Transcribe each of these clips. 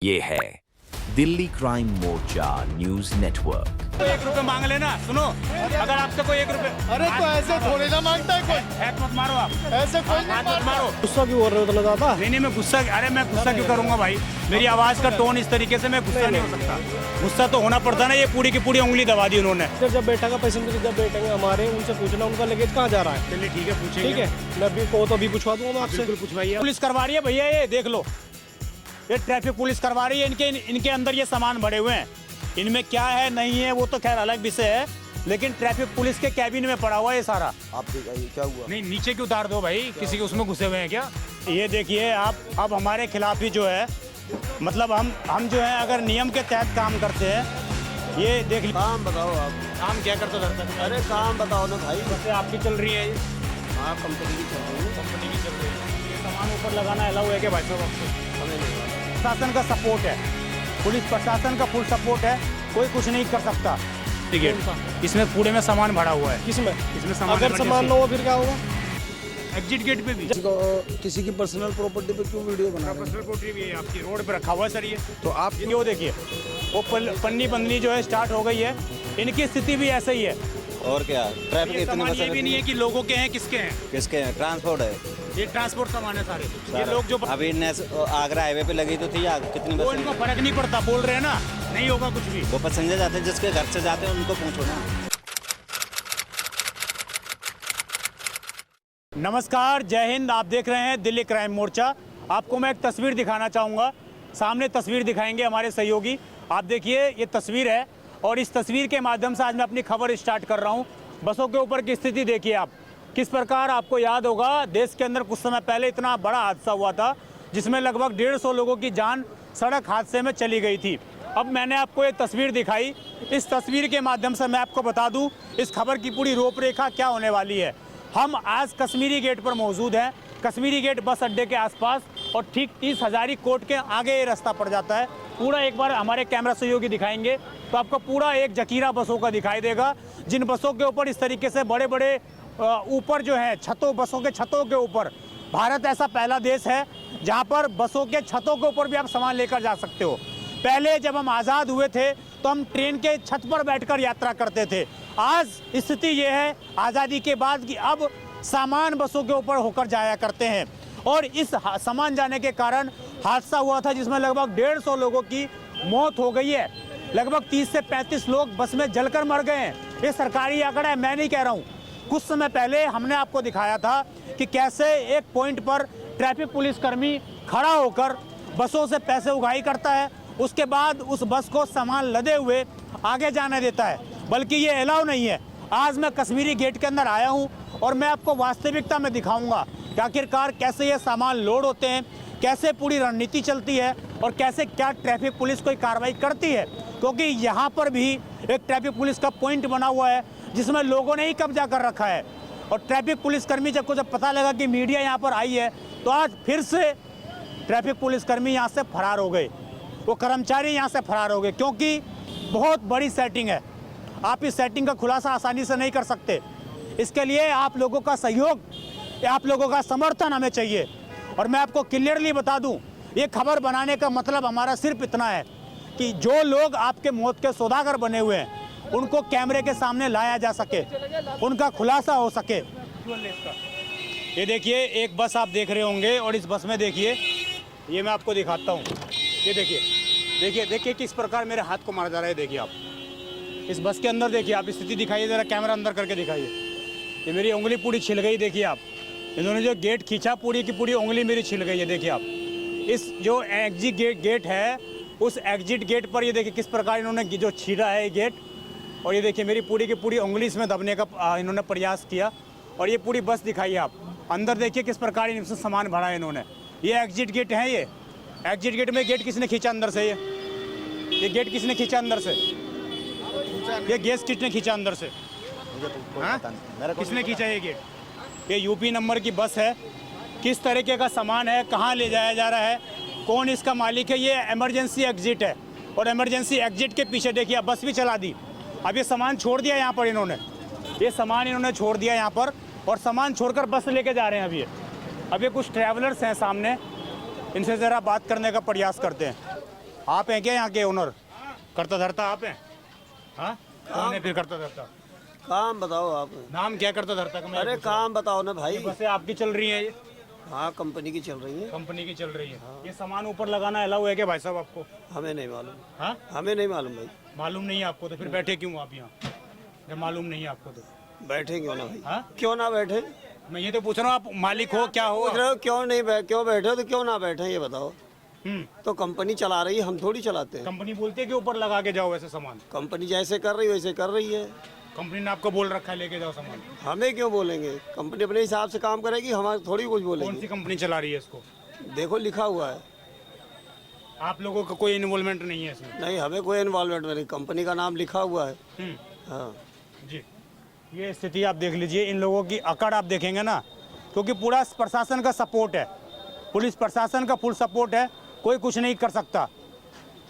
ये है दिल्ली क्राइम मोर्चा news network. तो 1 रुपए मांग लेना। सुनो, अगर आपसे कोई 1 रुपए, अरे तो ऐसे थोड़ी ना मांगता है कोई। हैक मत मारो आप, ऐसे कोई नहीं हाथ मत मारो। गुस्सा क्यों कर रहे हो इतना ज्यादा? नहीं मैं गुस्सा, अरे मैं गुस्सा क्यों करूंगा भाई? मेरी आवाज का टोन इस तरीके से, मैं गुस्सा नहीं हो सकता। गुस्सा तो होना पड़ता ना। ये पूरी की पूरी उंगली दबा दी उन्होंने। जब बैठा का पैसेंजर जब बैठेंगे हमारे, उनसे पूछना उनका लगेज कहाँ जा रहा है। चलिए ठीक है, पूछेंगे। ठीक है, मैं अभी को तो अभी पूछवा दूंगा आपसे। बिल्कुल पूछवाइए। पुलिस करवा रही है भैया, ये देख लो, ये ट्रैफिक पुलिस करवा रही है। इनके अंदर ये सामान भरे हुए हैं। इनमें क्या है नहीं है वो तो खैर अलग विषय है, लेकिन ट्रैफिक पुलिस के कैबिन में पड़ा हुआ है ये सारा। आप दिखाइए क्या हुआ? नहीं नीचे क्यों उतार दो भाई, किसी के उसमें घुसे हुए हैं क्या? ये देखिए आप, अब हमारे खिलाफ ही जो है, मतलब हम जो है अगर नियम के तहत काम करते हैं। ये देख लीजिए। काम बताओ आप। काम क्या करते हो? अरे काम बताओ ना भाई। वैसे आपकी चल रही है ये? हाँ कंपनी की चल रही है। कंपनी की चल रही है। ये सामान ऊपर लगाना अलाउ है क्या भाई साहब आपको? हमें नहीं पता। प्रशासन का सपोर्ट है, पुलिस प्रशासन का फुल सपोर्ट है, कोई कुछ नहीं कर सकता। ठीक है, इसमें पूरे में सामान भरा हुआ है। किसमें? इसमें सामान, अगर सामान ना हो फिर क्या होगा? एग्जिट गेट पे भी किसी की पर्सनल प्रॉपर्टी पे क्यों वीडियो बना रहे हैं? पर्सनल प्रॉपर्टी भी है आपकी, रोड पे रखा हुआ है सर ये। तो आप ये वो देखिए, वो पन्नी बंदनी जो है स्टार्ट हो गई है। इनकी स्थिति भी ऐसे ही है। और क्या ट्रैफिक ये इतनी सामान बस ये भी नहीं है कि लोगों के हैं, किसके हैं। किसके हैं? ट्रांसपोर्ट है। ये ट्रांसपोर्ट सामान है सारे। ये लोग जो अभी आगरा हाईवे पे लगी तो थी आग, कितनी वो बस इनको फर्क नहीं पड़ता, बोल रहे हैं ना, नहीं होगा कुछ भी। वो पैसेंजर जाते हैं, जिसके घर से जाते हैं उनको पूछो ना। नमस्कार, जय हिंद। आप देख रहे हैं दिल्ली क्राइम मोर्चा। आपको मैं एक तस्वीर दिखाना चाहूँगा। सामने तस्वीर दिखाएंगे हमारे सहयोगी। आप देखिए ये तस्वीर है, और इस तस्वीर के माध्यम से आज मैं अपनी खबर स्टार्ट कर रहा हूँ। बसों के ऊपर की स्थिति देखिए आप, किस प्रकार। आपको याद होगा देश के अंदर कुछ समय पहले इतना बड़ा हादसा हुआ था जिसमें लगभग 150 लोगों की जान सड़क हादसे में चली गई थी। अब मैंने आपको ये तस्वीर दिखाई। इस तस्वीर के माध्यम से मैं आपको बता दूं इस खबर की पूरी रूपरेखा क्या होने वाली है। हम आज कश्मीरी गेट पर मौजूद हैं, कश्मीरी गेट बस अड्डे के आसपास, और ठीक 30 हज़ारी कोर्ट के आगे ये रास्ता पड़ जाता है। पूरा एक बार हमारे कैमरा सहयोगी दिखाएंगे तो आपको पूरा एक जकीरा बसों का दिखाई देगा, जिन बसों के ऊपर इस तरीके से बड़े बड़े ऊपर जो है छतों, बसों के छतों के ऊपर, भारत ऐसा पहला देश है जहां पर बसों के छतों के ऊपर भी आप सामान लेकर जा सकते हो। पहले जब हम आज़ाद हुए थे तो हम ट्रेन के छत पर बैठकर यात्रा करते थे। आज स्थिति ये है आज़ादी के बाद कि अब सामान बसों के ऊपर होकर जाया करते हैं, और इस सामान जाने के कारण हादसा हुआ था जिसमें लगभग 150 लोगों की मौत हो गई है। लगभग 30 से 35 लोग बस में जलकर मर गए हैं। ये सरकारी आंकड़ा है, मैं नहीं कह रहा हूँ। कुछ समय पहले हमने आपको दिखाया था कि कैसे एक पॉइंट पर ट्रैफिक पुलिसकर्मी खड़ा होकर बसों से पैसे उगाही करता है, उसके बाद उस बस को सामान लदे हुए आगे जाने देता है, बल्कि ये अलाउ नहीं है। आज मैं कश्मीरी गेट के अंदर आया हूँ और मैं आपको वास्तविकता में दिखाऊंगा कि आखिरकार कैसे ये सामान लोड होते हैं, कैसे पूरी रणनीति चलती है, और कैसे क्या ट्रैफिक पुलिस कोई कार्रवाई करती है। क्योंकि यहाँ पर भी एक ट्रैफिक पुलिस का पॉइंट बना हुआ है जिसमें लोगों ने ही कब्जा कर रखा है, और ट्रैफिक पुलिसकर्मी जब पता लगा कि मीडिया यहाँ पर आई है तो आज फिर से ट्रैफिक पुलिसकर्मी यहाँ से फरार हो गए, वो कर्मचारी यहाँ से फरार हो गए, क्योंकि बहुत बड़ी सेटिंग है। आप इस सेटिंग का खुलासा आसानी से नहीं कर सकते। इसके लिए आप लोगों का सहयोग, आप लोगों का समर्थन हमें चाहिए। और मैं आपको क्लियरली बता दूं, ये खबर बनाने का मतलब हमारा सिर्फ इतना है कि जो लोग आपके मौत के सौदागर बने हुए हैं उनको कैमरे के सामने लाया जा सके, उनका खुलासा हो सके। ये देखिए एक बस आप देख रहे होंगे, और इस बस में देखिए, ये मैं आपको दिखाता हूँ। ये देखिए देखिए देखिए किस प्रकार मेरे हाथ को मारा जा रहा है। देखिए आप इस बस के अंदर देखिए, आप स्थिति दिखाइए ज़रा, कैमरा अंदर करके दिखाइए। ये मेरी उंगली पूरी छिल गई। देखिए आप, इन्होंने जो गेट खींचा पूरी की पूरी उंगली मेरी छिल गई है। देखिए आप, इस जो एग्जिट गेट है, उस एग्जिट गेट पर ये देखिए किस प्रकार इन्होंने जो छीड़ा है ये गेट, और ये देखिए मेरी पूरी की पूरी उंगली इसमें दबने का इन्होंने प्रयास किया। और ये पूरी बस दिखाइए आप, अंदर देखिए किस प्रकार इनसे सामान भरा है इन्होंने। ये एग्जिट गेट है, ये एग्जिट गेट में गेट किसने खींचा अंदर से? ये गेट किसने खींचा अंदर से? ये गैस किसने खींचा अंदर से? किसने खींचा ये गेट? ये यूपी नंबर की बस है। किस तरीके का सामान है, कहाँ ले जाया जा रहा है, कौन इसका मालिक है? ये इमरजेंसी एग्जिट है, और इमरजेंसी एग्जिट के पीछे देखिए बस भी चला दी। अब ये सामान छोड़ दिया यहाँ पर इन्होंने, ये सामान इन्होंने छोड़ दिया यहाँ पर, और सामान छोड़कर बस लेके जा रहे हैं। अब ये कुछ ट्रैवलर्स हैं सामने, इनसे ज़रा बात करने का प्रयास करते हैं। आप हैं क्या यहाँ के ओनर? करता धरता आप हैं? हाँ, कौन है फिर करता धरता? काम बताओ आप। नाम क्या करता धरता का? मैं अरे काम बताओ ना भाई। बसें आपकी चल रही हैं ये? हाँ कंपनी की चल रही है। कंपनी की चल रही है। ये सामान ऊपर लगाना अलाउ है क्या भाई साहब आपको? हमें नहीं मालूम। हाँ, हमें नहीं मालूम भाई। मालूम नहीं है आपको तो फिर बैठे क्यों आप यहाँ? जब मालूम नहीं है आपको तो बैठे क्यों ना भाई? हाँ, क्यों ना बैठे? मैं ये तो पूछ रहा हूँ, आप मालिक हो क्या हो? पूछ रहे हो क्यों नहीं क्यों बैठे हो तो क्यों ना बैठे ये बताओ। तो कंपनी चला रही है, हम थोड़ी चलाते हैं। कंपनी बोलती है कि ऊपर लगा के जाओ वैसे सामान। कंपनी जैसे कर रही है वैसे कर रही है। कंपनी ने आपको बोल रखा है लेके जाओ सामान। हमें क्यों बोलेंगे? कंपनी अपने हिसाब से काम करेगी, हमारे थोड़ी कुछ कौन सी बोलेंगे। कंपनी चला रही है इसको? देखो लिखा हुआ है। आप लोगों का कोई इन्वॉल्वमेंट नहीं है इसमें? नहीं हमें कोई इन्वॉल्वमेंट नहीं, कंपनी का नाम लिखा हुआ है। हाँ जी, ये स्थिति आप देख लीजिए, इन लोगों की अकड़ आप देखेंगे ना, क्योंकि पूरा प्रशासन का सपोर्ट है, पुलिस प्रशासन का फुल सपोर्ट है, कोई कुछ नहीं कर सकता।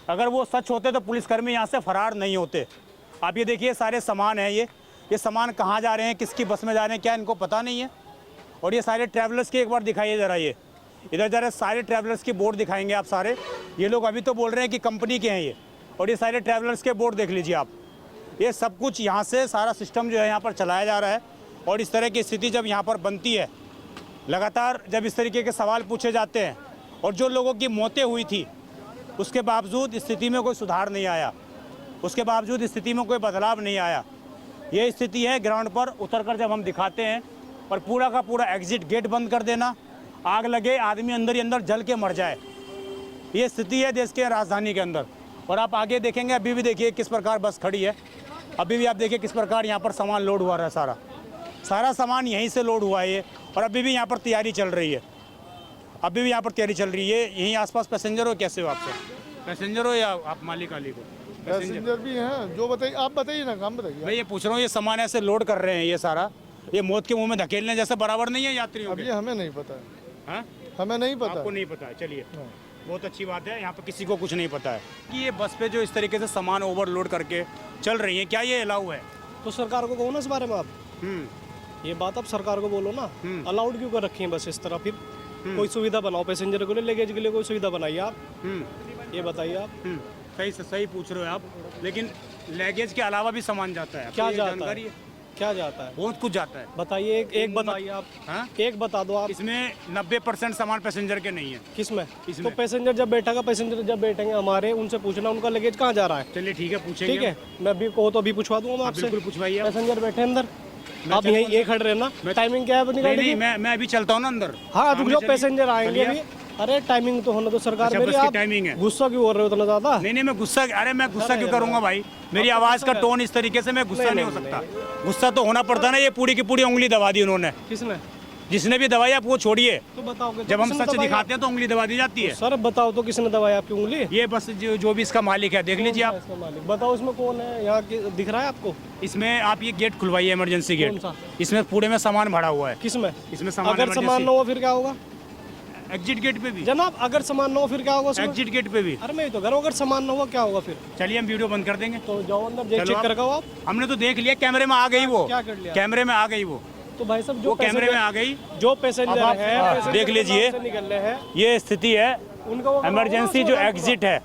अगर वो सच होते तो पुलिसकर्मी यहाँ से फरार नहीं होते। आप ये देखिए सारे सामान हैं, ये सामान कहाँ जा रहे हैं, किसकी बस में जा रहे हैं, क्या इनको पता नहीं है? और ये सारे ट्रैवलर्स की एक बार दिखाइए ज़रा, ये इधर ज़रा सारे ट्रैवलर्स की बोर्ड दिखाएंगे आप सारे। ये लोग अभी तो बोल रहे हैं कि कंपनी के हैं ये, और ये सारे ट्रैवलर्स के बोर्ड देख लीजिए आप। ये सब कुछ यहाँ से सारा सिस्टम जो है यहाँ पर चलाया जा रहा है। और इस तरह की स्थिति जब यहाँ पर बनती है, लगातार जब इस तरीके के सवाल पूछे जाते हैं, और जो लोगों की मौतें हुई थी उसके बावजूद स्थिति में कोई सुधार नहीं आया, उसके बावजूद स्थिति में कोई बदलाव नहीं आया। ये स्थिति है ग्राउंड पर उतरकर जब हम दिखाते हैं, और पूरा का पूरा एग्जिट गेट बंद कर देना, आग लगे आदमी अंदर ही अंदर जल के मर जाए, ये स्थिति है देश के राजधानी के अंदर। और आप आगे देखेंगे, अभी भी देखिए किस प्रकार बस खड़ी है, अभी भी आप देखिए किस प्रकार यहाँ पर सामान लोड हुआ है, सारा सामान यहीं से लोड हुआ है ये। और अभी भी यहाँ पर तैयारी चल रही है, अभी भी यहाँ पर तैयारी चल रही है। यहीं आसपास पैसेंजर हो? कैसे हो आप सर? पैसेंजर हो या आप मालिक वाली को? पैसेंजर भी हैं, जो बताइए आप बताइए ना, काम बताइए। मैं ये पूछ रहा हूँ, ये सामान ऐसे लोड कर रहे हैं ये सारा, ये मौत के मुंह में धकेलने जैसे बराबर नहीं है यात्रियों अब के? ये हमें नहीं पता है। हाँ? हमें नहीं पता आपको है। नहीं पता है, चलिए बहुत अच्छी बात है, यहाँ पर किसी को कुछ नहीं पता है कि ये बस पे जो इस तरीके से सामान ओवरलोड करके चल रही है, क्या ये अलाउ है? तो सरकार को कहो ना इस बारे में आप। ये बात आप सरकार को बोलो ना, अलाउड क्यों कर रखी है बस इस तरह? फिर कोई सुविधा बनाओ पैसेंजर के लिए, लगेज के लिए कोई सुविधा बनाइए आप। ये बताइए आप। सही से सही पूछ रहे हो आप, लेकिन लगेज के अलावा भी सामान जाता है? क्या ये जाता जानकारी है? क्या जाता है? बहुत कुछ जाता है। बताइए, एक बताइए आप। हाँ? एक बता दो आप। इसमें 90% सामान पैसेंजर के नहीं है। किसमें? इसमें। तो पैसेंजर जब बैठेगा, पैसेंजर जब बैठेंगे हमारे, उनसे पूछना उनका लगेज कहाँ जा रहा है। चलिए ठीक है, पूछेंगे। ठीक है, मैं भी कहो तो अभी पूछवा दूंगा आप आपसे। बिल्कुल पूछवाइए। पैसेंजर बैठे अंदर, आप यहीं ये खड़े रहना। टाइमिंग क्या है अपनी गाड़ी की? मैं अभी चलता हूँ ना अंदर। हाँ, रुक जाओ, चलिए। पैसेंजर आएंगे चलिए। अभी। अरे टाइमिंग तो होना तो सरकार अच्छा, मेरी। बस की आप टाइमिंग है। गुस्सा क्यों हो रहे हो इतना ज्यादा? नहीं मैं गुस्सा, अरे मैं गुस्सा क्यों करूंगा भाई? मेरी आवाज का टोन इस तरीके से, मैं गुस्सा नहीं हो सकता। गुस्सा तो होना पड़ता ना। ये पूरी की पूरी उंगली दबा दी उन्होंने। किसने? जिसने भी दवाई, आप वो छोड़िए। तो बताओ, जब हम सच दिखाते हैं तो उंगली दबा दी जाती है। सर बताओ तो किसने दबाया आपकी उंगली? ये बस जो भी इसका मालिक है, देख लीजिए आप। इसका मालिक बताओ, इसमें कौन है? यहाँ दिख रहा है आपको? इसमें आप ये गेट खुलवाइए, इमरजेंसी कौन गेट। सा? इसमें पूरे में सामान भरा हुआ है। किसमें? इसमें सामान अगर सामान ना हो फिर क्या होगा एग्जिट गेट पे भी जनाब? अगर सामान ना हो फिर क्या होगा उसमें? एग्जिट गेट पे भी। अरे मैं तो अगर सामान ना हुआ क्या होगा फिर? चलिए हम वीडियो बंद कर देंगे। तो जाओ अंदर, चलो चेक आप। कर आओ आप। हमने तो देख लिया, कैमरे में आ गई वो। क्या कर लिया? कैमरे में आ गई वो। तो भाई साहब वो कैमरे में आ गई। जो पैसेंजर अब आप है देख लीजिए, निकल रहे हैं ये स्थिति है। उनका वो इमरजेंसी जो एग्जिट है,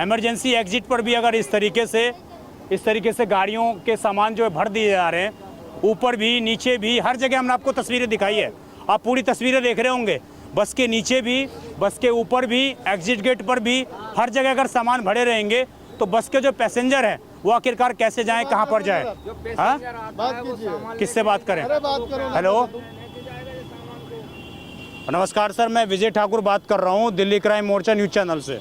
इमरजेंसी एग्जिट पर भी अगर इस तरीके से गाड़ियों के सामान जो है भर दिए जा रहे हैं, ऊपर भी नीचे भी, हर जगह हमने आपको तस्वीरें दिखाई है। आप पूरी तस्वीरें देख रहे होंगे, बस के नीचे भी, बस के ऊपर भी, एग्जिट गेट पर भी, हर जगह अगर सामान भरे रहेंगे तो बस के जो पैसेंजर हैं वो आखिरकार कैसे जाएं, कहाँ पर जाएं? हाँ, बात कीजिए। किससे बात करें? अरे बात करो ना। हेलो, नमस्कार सर, मैं विजय ठाकुर बात कर रहा हूँ दिल्ली क्राइम मोर्चा न्यूज चैनल से।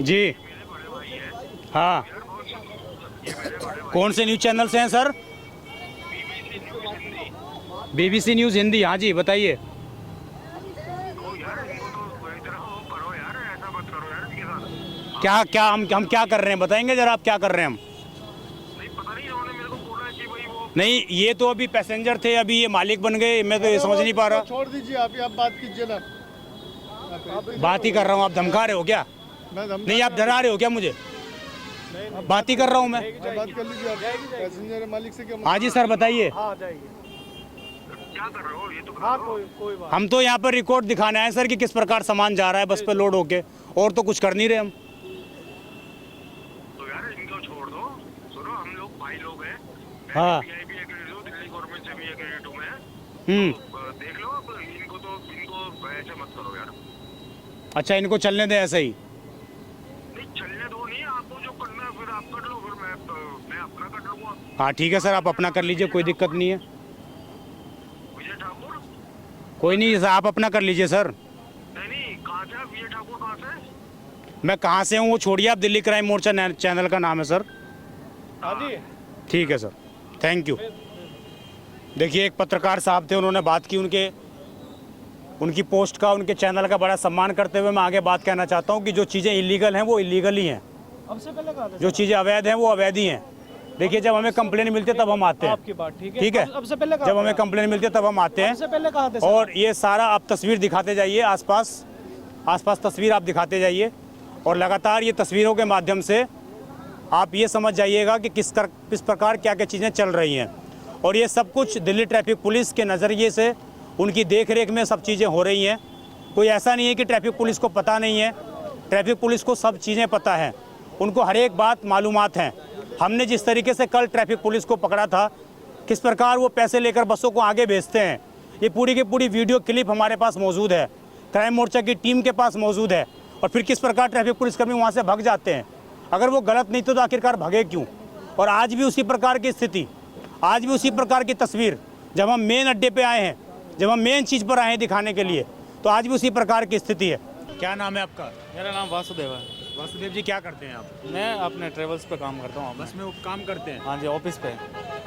जी हाँ, कौन से न्यूज चैनल से हैं सर? BBC news Hindi. हाँ जी बताइए। क्या क्या हम क्या कर रहे हैं, बताएंगे जरा आप क्या कर रहे हैं हम? नहीं, ये तो अभी पैसेंजर थे, अभी ये मालिक बन गए। मैं तो ये समझ नहीं पा रहा। छोड़ दीजिए, आप बात कीजिए ना। बात ही कर रहा हूँ, आप धमका रहे हो क्या? नहीं, आप डरा रहे हो क्या मुझे? बात ही कर रहा हूँ मैं। बात कर लीजिए आप पैसेंजर मालिक से। क्या? हाँ जी सर बताइए। हाँ कोई बात हम तो यहाँ पर रिकॉर्ड दिखाने आए सर कि किस प्रकार सामान जा रहा है बस पे लोड होके, और तो कुछ कर नहीं रहे हम। तो यार इनको छोड़ दो, सुनो हम लोग भाई लोग हैं। हाँ। मैं भी एग्रीड हूँ, दिल्ली गवर्नमेंट से भी एग्रीड हूँ मैं। तो देख लो अब इनको ऐसे मत करो यार। अच्छा, इनको चलने दें ऐसे ही। नहीं चलने दो, नहीं आपको जो करना है फिर आप कर लो, फिर मैं अपना कर लूंगा। हाँ ठीक है सर, आप अपना कर लीजिए, कोई दिक्कत नहीं है। विजय ठाकुर? कोई नहीं सर, आप अपना कर लीजिए सर। नहीं कहाँ से आप? विजय ठाकुर कहाँ से? मैं कहाँ से हूँ वो छोड़िए, आप दिल्ली क्राइम मोर्चा चैनल का नाम है सर। हाँ जी। ठीक है सर, थैंक यू। देखिए एक पत्रकार साहब थे, उन्होंने बात की, उनकी पोस्ट का, उनके चैनल का बड़ा सम्मान करते हुए मैं आगे बात कहना चाहता हूँ कि जो चीज़ें इलीगल हैं वो इलीगल ही हैं, अब से पहले कहा था जो चीज़ें अवैध हैं वो अवैध ही हैं। देखिए जब हमें कंप्लेन मिलती है तब हम आते हैं, आपकी बात ठीक है। ठीक है, अब से पहले कहा जब था हमें कंप्लेन मिलती है तब हम आते हैं। अब से पहले कहा था और ये सारा आप तस्वीर दिखाते जाइए, आसपास तस्वीर आप दिखाते जाइए, और लगातार ये तस्वीरों के माध्यम से आप ये समझ जाइएगा कि किस प्रकार क्या क्या चीज़ें चल रही हैं। और ये सब कुछ दिल्ली ट्रैफिक पुलिस के नज़रिए से, उनकी देख रेख में सब चीज़ें हो रही हैं। कोई ऐसा नहीं है कि ट्रैफिक पुलिस को पता नहीं है, ट्रैफिक पुलिस को सब चीज़ें पता हैं, उनको हर एक बात मालूमात हैं। हमने जिस तरीके से कल ट्रैफिक पुलिस को पकड़ा था, किस प्रकार वो पैसे लेकर बसों को आगे भेजते हैं, ये पूरी की पूरी वीडियो क्लिप हमारे पास मौजूद है, क्राइम मोर्चा की टीम के पास मौजूद है। और फिर किस प्रकार ट्रैफिक पुलिसकर्मी वहाँ से भाग जाते हैं। अगर वो गलत नहीं तो आखिरकार भागे क्यों। और आज भी उसी प्रकार की स्थिति, आज भी उसी प्रकार की तस्वीर, जब हम मेन अड्डे पे आए हैं, जब हम मेन चीज़ पर आए हैं दिखाने के लिए, तो आज भी उसी प्रकार की स्थिति है। क्या नाम है आपका? मेरा नाम वासुदेव है। वासुदेव जी, क्या करते हैं आप? मैं अपने ट्रेवल्स पे काम करता हूँ। बस में वो काम करते हैं? हाँ जी, ऑफिस पे।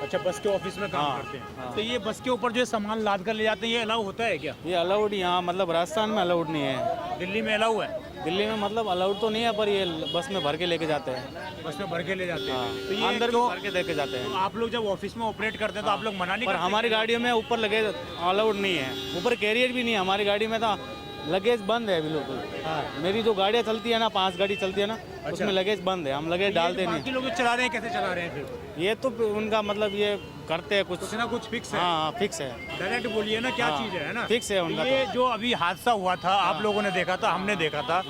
अच्छा, बस के ऑफिस में काम हाँ, करते हैं। हाँ। तो ये बस के ऊपर जो सामान लाद कर ले जाते हैं, ये अलाउ होता है क्या? ये अलाउड यहाँ मतलब राजस्थान में अलाउड नहीं है। दिल्ली में अलाउ है? दिल्ली में मतलब अलाउड तो नहीं है, पर ये बस में भर के लेके जाते हैं। बस में भर के ले जाते हैं। हाँ, तो ये अंदर भी तो भर के लेके जाते हैं। आप लोग जब ऑफिस में ऑपरेट करते हैं तो आप लोग मना नहीं पर करते? हमारी गाड़ियों में ऊपर लगे अलाउड नहीं है, ऊपर कैरियर भी नहीं है हमारी गाड़ी में। तो लगेज बंद है बिल्कुल। हाँ। मेरी जो गाड़ियाँ चलती है ना, 5 गाड़ी चलती है ना, उसमें लगेज बंद है, हम लगेज डालते नहीं। बाकी लोग जो चला रहे हैं, कैसे चला रहे हैं फिर? ये तो उनका मतलब ये करते हैं कुछ ना कुछ फिक्स है। हाँ फिक्स है। डायरेक्ट बोलिए ना, क्या हाँ, चीज़ है ना? फिक्स है उनका। ये जो अभी हादसा हुआ था, आप लोगों ने देखा था, हमने देखा था,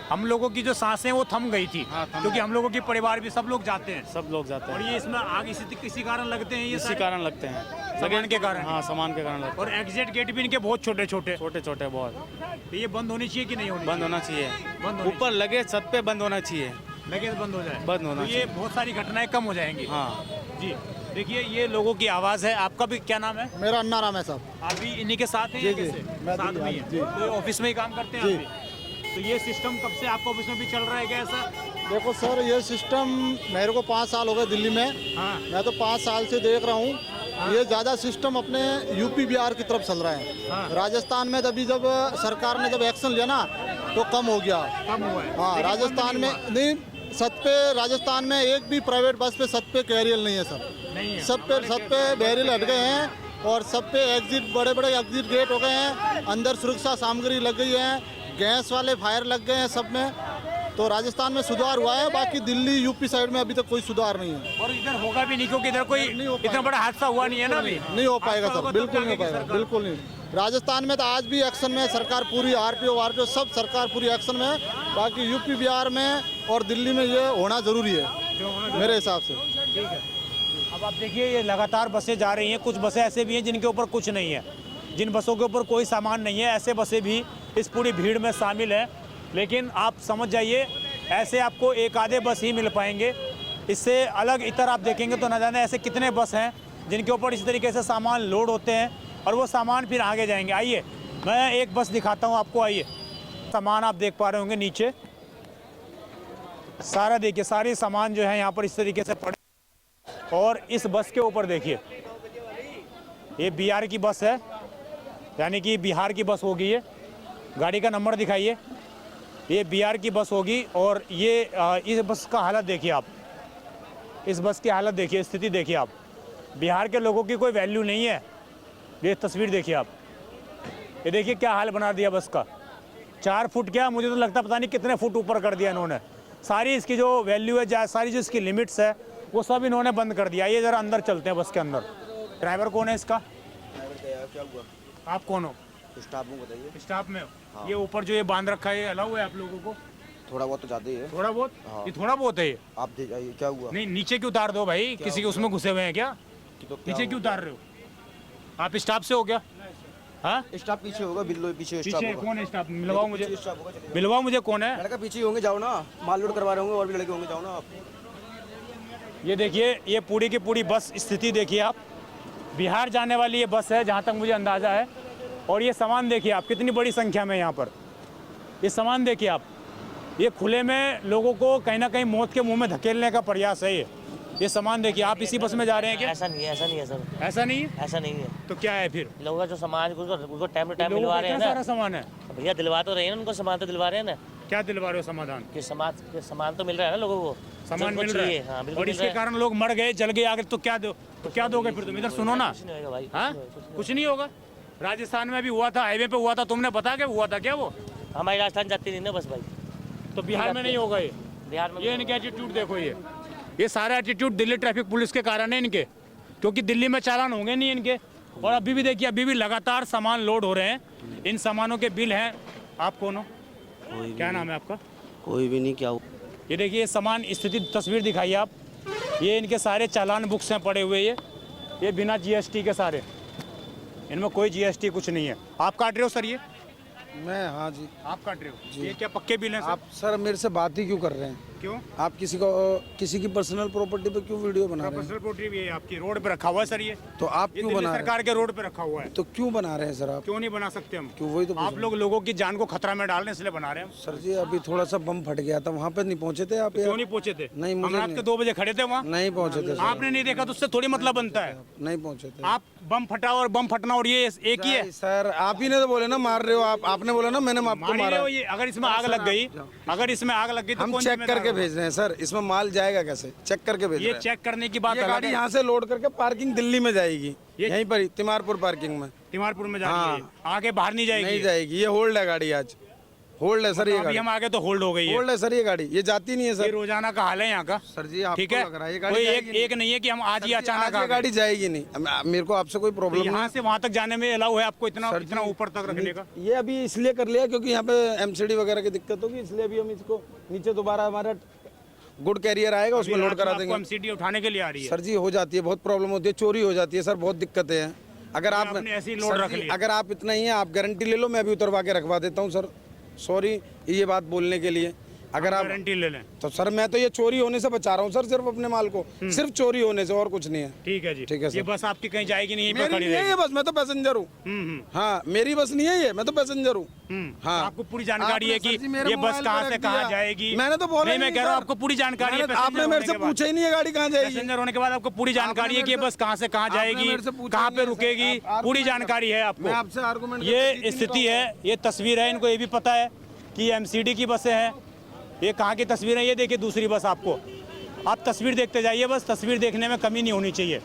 हम लोगों की जो सांसें वो थम गई थी, हाँ, थम क्योंकि हम लोगों के परिवार भी सब लोग जाते हैं, सब लोग जाते और हैं। ये इसमें आग किसी कारण लगते हैं, ये इसी सारे? कारण लगते हैं, सामान के कारण? हाँ सामान के कारण लगते और एग्जिट गेट भी इनके बहुत छोटे छोटे, हैं, छोटे छोटे बहुत। तो ये बंद होनी चाहिए कि नहीं होनी? बंद होना चाहिए, बंद होनी ऊपर लगे छत पे बंद होना चाहिए। लगेज बंद हो जाए, बंद होना तो ये बहुत सारी घटनाएं कम हो जाएंगी। हाँ जी, देखिए ये लोगों की आवाज़ है। आपका भी क्या नाम है? मेरा अन्ना नाम है साहब। आप भी इन्हीं के साथ हैं या कैसे? मैं साथ में ही जी। हैं। तो ऑफिस में ही काम करते हैं आप भी? तो ये सिस्टम कब से आपका ऑफिस में भी चल रहा है क्या ऐसा? देखो सर, ये सिस्टम मेरे को 5 साल हो गए दिल्ली में। हाँ। मैं तो 5 साल से देख रहा हूँ। ये ज़्यादा सिस्टम अपने यूपी बिहार की तरफ चल रहा है। हाँ। राजस्थान में जब सरकार ने जब एक्शन लिया ना, तो कम हो गया। कम हुआ है? हाँ, लेकिन राजस्थान बंद में नहीं, छत पे राजस्थान में एक भी प्राइवेट बस पे छत पे कैरियर नहीं है सर। नहीं है? सब पे छत पे बैरियल हट गए हैं, और सब पे एग्जिट, बड़े बड़े एग्जिट गेट हो गए हैं, अंदर सुरक्षा सामग्री लग गई है, गैस वाले फायर लग गए हैं सब में। तो राजस्थान में सुधार हुआ है, बाकी दिल्ली यूपी साइड में अभी तक कोई सुधार नहीं है। और इधर होगा भी नहीं, क्योंकि इधर कोई नहीं हो इतना बड़ा हादसा हुआ नहीं है ना अभी। नहीं हो पाएगा हादसा सर, होगा तो बिल्कुल नहीं हो आगे की पाएगा, सरकार। बिल्कुल नहीं। राजस्थान में तो आज भी एक्शन में है सरकार, पूरी आरटीओ सब सरकार पूरी एक्शन में है। बाकी यूपी बिहार में और दिल्ली में ये होना ज़रूरी है मेरे हिसाब से। ठीक है, अब आप देखिए ये लगातार बसें जा रही हैं। कुछ बसें ऐसे भी हैं जिनके ऊपर कुछ नहीं है, जिन बसों के ऊपर कोई सामान नहीं है, ऐसे बसें भी इस पूरी भीड़ में शामिल हैं। लेकिन आप समझ जाइए, ऐसे आपको एक आधे बस ही मिल पाएंगे। इससे अलग इतर आप देखेंगे तो न जाने ऐसे कितने बस हैं जिनके ऊपर इस तरीके से सामान लोड होते हैं, और वो सामान फिर आगे जाएंगे। आइए मैं एक बस दिखाता हूँ आपको। आइए, सामान आप देख पा रहे होंगे नीचे सारा, देखिए सारे सामान जो है यहाँ पर इस तरीके से पड़े। और इस बस के ऊपर देखिए, ये बिहार की बस है, यानी कि बिहार की बस होगी। ये गाड़ी का नंबर दिखाइए, ये बिहार की बस होगी। और ये इस बस का हालत देखिए आप, इस बस की हालत देखिए, स्थिति देखिए आप। बिहार के लोगों की कोई वैल्यू नहीं है। ये तस्वीर देखिए आप, ये देखिए क्या हाल बना दिया बस का। 4 फुट क्या, मुझे तो लगता पता नहीं कितने फुट ऊपर कर दिया इन्होंने। सारी इसकी जो वैल्यू है, सारी जो इसकी लिमिट्स है, वो सब इन्होंने बंद कर दिया। ये ज़रा अंदर चलते हैं बस के अंदर। ड्राइवर कौन है इसका? क्या हुआ? आप कौन हो? स्टाफ में बताइए। स्टाफ में हो? हाँ। ये ऊपर जो ये बांध रखा है, ये अलाउ है आप लोगों को? थोड़ा बहुत तो ज़्यादा ही है। थोड़ा बहुत? हाँ। ये थोड़ा बहुत है ये? आप दे जाइए, क्या हुआ? नहीं, नीचे क्यों उतार दो भाई, किसी के उसमें घुसे हुए हैं क्या? तो क्या नीचे क्यों होगा? उतार रहे हो? आप स्टाफ से हो क्या? हाँ, स्टाफ पीछे होगा, बिल्लो पीछे स्टाफ पीछे होगा। कौन है स्टाफ? मिलवाओ मुझे, पीछे स्टाफ होगा, चलिए जाओ। मिलवाओ मुझे कौन है? लड़का पीछे ही होंगे, जाओ ना, माल लोड करवा रहे होंगे और भी लड़के होंगे, जाओ ना आप। ये देखिए, ये पूरी की पूरी बस स्थिति देखिए आप। बिहार जाने वाली ये बस है जहाँ तक मुझे अंदाज़ा है। और ये सामान देखिए आप, कितनी बड़ी संख्या में यहाँ पर ये सामान देखिए आप। ये खुले में लोगों को कहीं ना कहीं मौत के मुंह में धकेलने का प्रयास है ये सामान देखिए आप। इसी बस में जा रहे हैं क्या? ऐसा नहीं है सर। ऐसा नहीं है? ऐसा नहीं है। तो क्या है फिर? लोगों का जो सामान उनको टाइम टू टाइम लोगों दिलवा का रहे हैं इतना ना। सारा सामान है? तो भैया दिलवा तो रहे हैं ना, उनको सामान तो दिलवा रहे हैं ना। क्या दिलवा रहे हो समाधान? कि सामान तो मिल रहा है ना लोगों को, सामान जो मिल उनको रहा चाहिए। है हाँ, बिल्कुल और मिल इसके रहा है। कारण लोग मर गए, जल गए आगे, तो क्या दोगे फिर तुम? इधर सुनो ना। कुछ नहीं होगा भाई, हाँ, कुछ नहीं होगा। राजस्थान में भी हुआ था, हाईवे पे हुआ था, तुमने पता क्या हुआ था क्या वो? हमारी राजस्थान जाती नहीं ना बस भाई। तो बिहार में नहीं होगा ये? बिहार में ये इनके एटीट्यूड देखो, ये सारा एटीट्यूड दिल्ली ट्रैफिक पुलिस के कारण है इनके, क्योंकि दिल्ली में चालान होंगे नहीं इनके। और अभी भी देखिए, अभी भी लगातार सामान लोड हो रहे हैं। इन सामानों के बिल हैं। आप कौन हो? क्या नाम है आपका? कोई भी नहीं, क्या ये देखिए, ये सामान स्थिति तस्वीर दिखाइए आप। ये इनके सारे चालान बुक्स हैं पड़े हुए, ये बिना जीएसटी के सारे, इनमें कोई जीएसटी कुछ नहीं है। आप काट रहे हो सर ये? मैं, हाँ जी। आप काट रहे हो? ये क्या पक्के बिल हैं सर? आप सर मेरे से बात ही क्यों कर रहे हैं? क्यों? आप किसी की पर्सनल प्रॉपर्टी पे क्यों वीडियो बना रहे हैं? पर्सनल प्रॉपर्टी भी है आपकी, रोड पे रखा हुआ है सर ये। तो आप ये क्यों दिल्ली बना रहे हैं? सरकार के रोड पे रखा हुआ है। तो क्यों बना रहे हैं सर आप? क्यों नहीं बना सकते हम? क्यों, वही तो पूछ आप रहा लोग लोगों की जान को खतरा में डाल रहे हैं, इसलिए बना रहे हैं हम। सर जी, अभी थोड़ा सा बम फट गया था, वहाँ पे नहीं पहुँचे थे आप? क्यों नहीं पहुंचे थे? नहीं, हम मुझे रात के 2 बजे खड़े थे वहाँ। नहीं पहुँचे थे सर। आपने नहीं देखा तो उससे थोड़ी मतलब बनता है। नहीं पहुँचे थे आप बम फटा और बम फटना और ये एक ही है। सर। आप ही ने तो बोले ना मार रहे हो आप, आपने बोला ना मैंने आपको मान मारा। लो ये अगर इसमें आग लग गई, तो हम कौन चेक जिम्मेदार करके होगा? भेज रहे हैं सर, इसमें माल जाएगा कैसे? चेक करके भेज रहे ये हैं। चेक करने की बात ये अलग गाड़ी है। यहाँ से लोड करके पार्किंग दिल्ली में जाएगी, ये- यहीं पर ही तिमारपुर पार्किंग में। तिमारपुर में जानी हाँ। है, आगे बाहर नहीं जाएगी। नहीं जाएगी, ये होल्ड है गाड़ी, आज होल्ड है सर। ये अभी गाड़ी हम आगे तो होल्ड हो गई है। होल्ड है सर, ये गाड़ी ये जाती नहीं है ये सर। रोजाना का हाल है यहाँ का। सर जी, आपको ठीक है, लग रहा है ये गाड़ी कोई जाएगी एक नहीं है कि हम आज सर ही जी, अचानक आज आ ये गए। गाड़ी जाएगी नहीं। मेरे को आपसे कोई तो प्रॉब्लम यहाँ से वहाँ तक जाने में अलाउ है आपको इतना सर जी, इतना ऊपर तक रखने का? ये अभी इसलिए कर लिया क्योंकि यहाँ पे एमसीडी वगैरह की दिक्कत होगी, इसलिए अभी हम इसको नीचे दोबारा हमारा गुड कैरियर आएगा, उसमें लोड करा देंगे। एमसीडी उठाने के लिए आ रही है सर जी, हो जाती है, बहुत प्रॉब्लम होती है, चोरी हो जाती है सर, बहुत दिक्कतें हैं। अगर आप आपने ऐसी लोड सर रख जी, ली। अगर आप इतना ही है, आप गारंटी ले लो, मैं अभी उतरवा के रखवा देता हूँ सर। सॉरी ये बात बोलने के लिए। अगर आप गारंटी ले लें। तो सर मैं तो ये चोरी होने से बचा रहा हूँ सर, सिर्फ अपने माल को, सिर्फ चोरी होने से, और कुछ नहीं है। ठीक है जी, ठीक है सर। ये बस आपकी कहीं जाएगी नहीं, यहीं पे मेरी खड़ी नहीं है रहेगी। ये बस, मैं तो पैसेंजर हूँ। हाँ, मेरी बस नहीं है ये, मैं तो पैसेंजर हूँ। हाँ, तो आपको पूरी जानकारी है आपने कि सर जी मेरे ये बस मोबाइल कहाँ पे से रख कहाँ दिया। जाएगी। मैंने तो बोला नहीं, मैं ही कह रहा हूँ सर। आपको पूरी जानकारी है। आपने मेरे से पूछा ही नहीं है गाड़ी कहाँ जाएगी। पैसेंजर होने के बाद आपको पूरी जानकारी है कि ये बस कहाँ से कहाँ जाएगी, मेरे से पूछा कहाँ ही पे नहीं है सर। रुकेगी, आप पूरी argument जानकारी है मैं आपको। आपसे आर्गुमेंट ये स्थिति है, ये तस्वीर है, इनको ये भी पता है कि एमसीडी की बसें हैं। ये कहाँ की तस्वीर है, ये देखिए दूसरी बस आपको। आप तस्वीर देखते जाइए, बस तस्वीर देखने में कमी नहीं होनी चाहिए।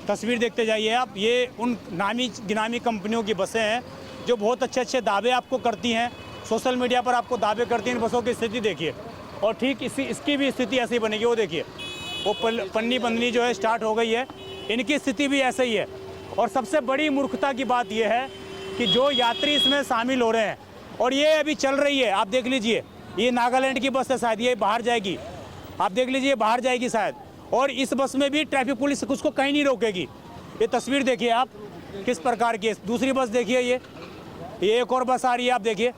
तस्वीर देखते जाइए आप। ये उन नामी गिनामी कंपनियों की बसें हैं जो बहुत अच्छे अच्छे दावे आपको करती हैं, सोशल मीडिया पर आपको दावे करती हैं। इन बसों की स्थिति देखिए, और ठीक इसकी भी स्थिति ऐसी बनेगी। वो देखिए, वो पन्नी बंदनी जो है स्टार्ट हो गई है, इनकी स्थिति भी ऐसे ही है। और सबसे बड़ी मूर्खता की बात यह है कि जो यात्री इसमें शामिल हो रहे हैं, और ये अभी चल रही है, आप देख लीजिए, ये नागालैंड की बस है शायद, ये बाहर जाएगी, आप देख लीजिए बाहर जाएगी शायद। और इस बस में भी ट्रैफिक पुलिस उसको कहीं नहीं रोकेगी। ये तस्वीर देखिए आप किस प्रकार की है। दूसरी बस देखिए, ये एक और बस आ रही है, आप देखिए।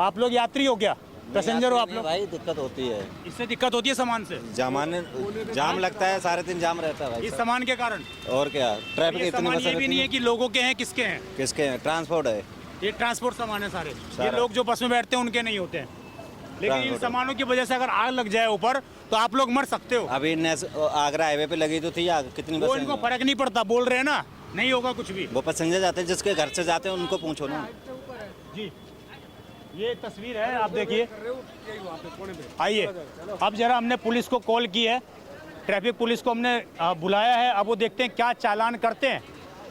आप लोग यात्री हो क्या, पैसेंजर हो आप लोग? भाई दिक्कत होती है, इससे दिक्कत होती है सामान से? जाम लगता है, सारे दिन जाम रहता है भाई इस साहब। सामान के कारण? और क्या, ट्रैफिक ये इतनी सामान बसें ये भी रहती नहीं है हैं। कि लोगों के हैं, किसके हैं? किसके हैं? ट्रांसपोर्ट है। ये ट्रांसपोर्ट सामान है सारे। ये सारा। लोग जो बस में बैठते हैं उनके नहीं होते हैं। लेकिन इन ट्रांसपोर्ट। सामानों की वजह से अगर आग लग जाए ऊपर, तो आप लोग मर सकते हो। अभी आगरा हाईवे पे लगी तो थी आग, कितनी वो बसें इनको हैं? फर्क नहीं पड़ता, बोल रहे हैं ना, नहीं होगा कुछ भी। वो पैसेंजर जाते हैं, जिसके घर से जाते हैं उनको पूछो ना। जी, ये तस्वीर है, आप देखिए। आइए, अब जरा हमने पुलिस को कॉल की है, ट्रैफिक पुलिस को हमने बुलाया है। अब वो देखते हैं क्या चालान करते हैं,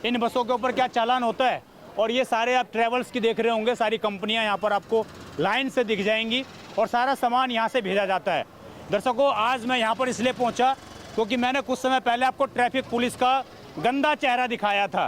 इन बसों के ऊपर क्या चालान होता है। और ये सारे आप ट्रेवल्स की देख रहे होंगे, सारी कंपनियां यहाँ पर आपको लाइन से दिख जाएंगी, और सारा सामान यहाँ से भेजा जाता है। दर्शकों, आज मैं यहाँ पर इसलिए पहुँचा क्योंकि मैंने कुछ समय पहले आपको ट्रैफिक पुलिस का गंदा चेहरा दिखाया था।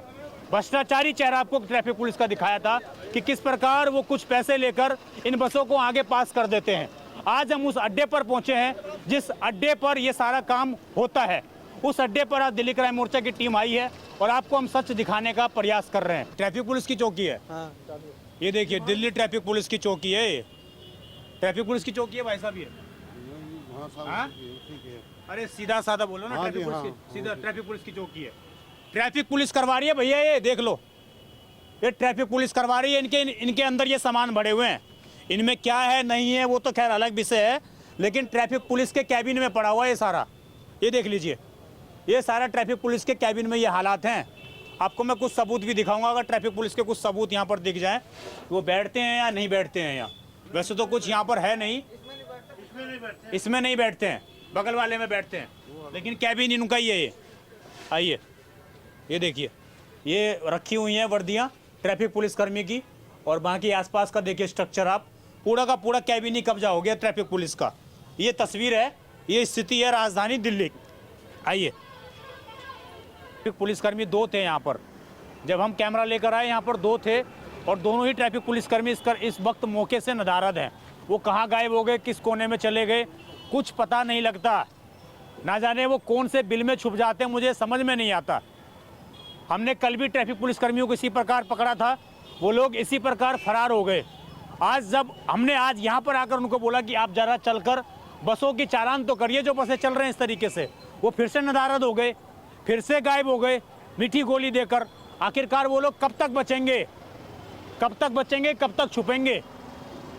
भ्रष्टाचारी चेहरा आपको ट्रैफिक पुलिस का दिखाया था कि किस प्रकार वो कुछ पैसे लेकर इन बसों को आगे पास कर देते हैं। आज हम उस अड्डे पर पहुंचे हैं जिस अड्डे पर ये सारा काम होता है। उस अड्डे पर आज दिल्ली क्राइम मोर्चा की टीम आई है और आपको हम सच दिखाने का प्रयास कर रहे हैं। ट्रैफिक पुलिस की चौकी है, ये देखिए दिल्ली ट्रैफिक पुलिस की चौकी है, ये ट्रैफिक पुलिस की चौकी है भाई साहब। ये अरे सीधा साधा बोलो ना, ट्रैफिक पुलिस की सीधा ट्रैफिक पुलिस की चौकी है। ट्रैफिक पुलिस करवा रही है भैया, ये देख लो, ये ट्रैफिक पुलिस करवा रही है। इनके अंदर ये सामान भरे हुए हैं, इनमें क्या है नहीं है वो तो खैर अलग विषय है, लेकिन ट्रैफिक पुलिस के कैबिन में पड़ा हुआ है ये सारा। ये देख लीजिए, ये सारा ट्रैफिक पुलिस के कैबिन में ये हालात हैं। आपको मैं कुछ सबूत भी दिखाऊंगा, अगर ट्रैफिक पुलिस के कुछ सबूत यहाँ पर दिख जाएं, वो बैठते हैं या नहीं बैठते हैं यहाँ। वैसे तो कुछ यहाँ पर है नहीं, इसमें नहीं बैठते हैं, बगल वाले में बैठते हैं, लेकिन कैबिन इनका ही है ये। आइए, ये देखिए, ये रखी हुई हैं वर्दियाँ ट्रैफिक पुलिस कर्मी की, और बाकी आसपास का देखिए स्ट्रक्चर आप, पूरा का पूरा कैबिन ही कब्जा हो गया ट्रैफिक पुलिस का। ये तस्वीर है, ये स्थिति है राजधानी दिल्ली। आइए, ट्रैफिक पुलिसकर्मी 2 थे यहाँ पर, जब हम कैमरा लेकर आए यहाँ पर 2 थे, और दोनों ही ट्रैफिक पुलिसकर्मी इस वक्त मौके से नदारद हैं। वो कहाँ गायब हो गए, किस कोने में चले गए, कुछ पता नहीं लगता। ना जाने वो कौन से बिल में छुप जाते हैं, मुझे समझ में नहीं आता। हमने कल भी ट्रैफिक पुलिसकर्मियों को इसी प्रकार पकड़ा था, वो लोग इसी प्रकार फरार हो गए। आज जब हमने यहाँ पर आकर उनको बोला कि आप ज़रा चलकर बसों की चालान तो करिए जो बसें चल रहे हैं इस तरीके से, वो फिर से नदारद हो गए, फिर से गायब हो गए मीठी गोली देकर। आखिरकार वो लोग कब तक बचेंगे, कब तक बचेंगे, कब तक छुपेंगे?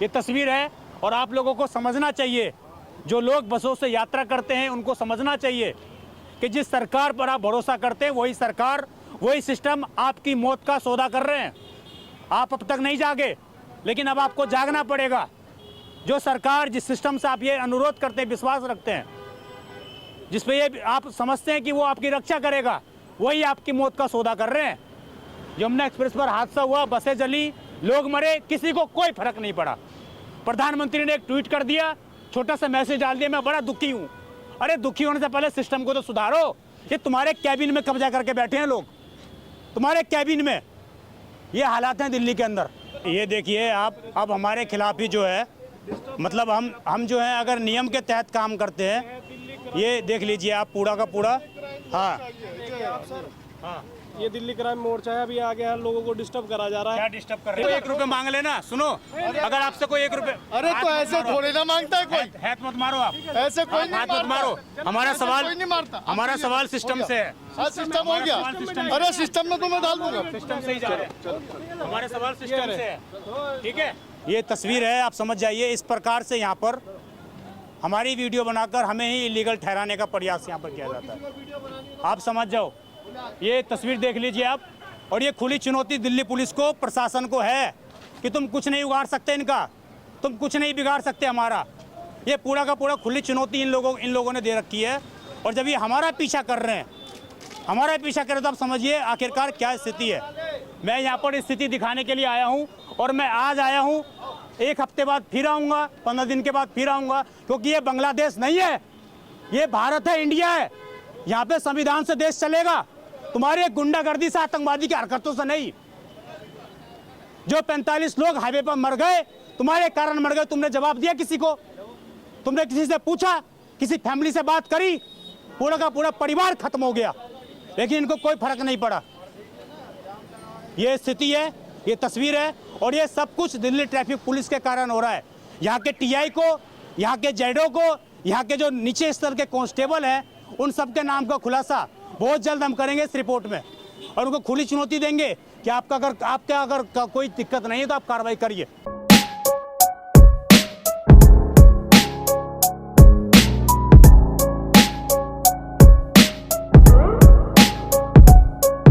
ये तस्वीर है, और आप लोगों को समझना चाहिए, जो लोग बसों से यात्रा करते हैं उनको समझना चाहिए कि जिस सरकार पर आप भरोसा करते हैं वही सरकार, वही सिस्टम आपकी मौत का सौदा कर रहे हैं। आप अब तक नहीं जागे, लेकिन अब आपको जागना पड़ेगा। जो सरकार, जिस सिस्टम से आप ये अनुरोध करते हैं, विश्वास रखते हैं, जिस पे ये आप समझते हैं कि वो आपकी रक्षा करेगा, वही आपकी मौत का सौदा कर रहे हैं। यमुना एक्सप्रेस पर हादसा हुआ, बसें जली, लोग मरे, किसी को कोई फर्क नहीं पड़ा। प्रधानमंत्री ने एक ट्वीट कर दिया, छोटा सा मैसेज डाल दिया, मैं बड़ा दुखी हूँ। अरे दुखी होने से पहले सिस्टम को तो सुधारो। ये तुम्हारे कैबिन में कब्जा करके बैठे हैं लोग, तुम्हारे कैबिन में। ये हालात हैं दिल्ली के अंदर। ये देखिए आप, अब हमारे खिलाफ ही जो है, मतलब हम जो है अगर नियम के तहत काम करते हैं, ये देख लीजिए आप पूरा का पूरा। हाँ, ये दिल्ली क्राइम मोर्चा है, अभी आगे यहाँ लोगों को डिस्टर्ब करा जा रहा है। क्या डिस्टर्ब कर रहे हैं? 1 रुपए मांग लेना। सुनो, अगर आपसे कोई 1 रुपए, अरे तो ऐसे थोड़ी ना मांगता है कोई, हाथ मत मारो आप, ऐसे कोई नहीं हाथ मत मारो। हमारा सवाल कोई नहीं मारता, हमारा सवाल सिस्टम से है। सिस्टम हो गया। अरे सिस्टम में तो मैं डाल दूंगा, सिस्टम से ही जा रहे हैं, हमारे सवाल सिस्टम से है, ठीक है। ये तस्वीर है, आप समझ जाइए। इस प्रकार से यहाँ पर हमारी वीडियो बनाकर हमें ही इलीगल ठहराने का प्रयास यहाँ पर किया जाता है, आप समझ जाओ। ये तस्वीर देख लीजिए आप, और ये खुली चुनौती दिल्ली पुलिस को, प्रशासन को है कि तुम कुछ नहीं उगाड़ सकते इनका, तुम कुछ नहीं बिगाड़ सकते हमारा। ये पूरा का पूरा खुली चुनौती इन लोगों ने दे रखी है। और जब ये हमारा पीछा कर रहे हैं, हमारा पीछा कर रहे, तो आप समझिए आखिरकार क्या स्थिति है। मैं यहाँ पर स्थिति दिखाने के लिए आया हूँ, और मैं आज आया हूँ, 1 हफ्ते बाद फिर आऊँगा, 15 दिन के बाद फिर आऊँगा, क्योंकि ये बांग्लादेश नहीं है, ये भारत है, इंडिया है। यहाँ पे संविधान से देश चलेगा, तुम्हारे गुंडागर्दी से, आतंकवादी की हरकतों से नहीं। जो 45 लोग हाईवे पर मर गए, तुम्हारे कारण मर गए, तुमने जवाब दिया किसी को? तुमने किसी से पूछा? किसी फैमिली से बात करी? पूरा का पूरा परिवार खत्म हो गया, लेकिन इनको कोई फर्क नहीं पड़ा। ये स्थिति है, ये तस्वीर है, और ये सब कुछ दिल्ली ट्रैफिक पुलिस के कारण हो रहा है। यहाँ के टीआई को, यहाँ के जेडो को, यहाँ के जो नीचे स्तर के कांस्टेबल हैं, उन सब के नाम का खुलासा बहुत जल्द हम करेंगे इस रिपोर्ट में, और उनको खुली चुनौती देंगे कि आपका अगर कोई दिक्कत नहीं है तो आप कार्रवाई करिए।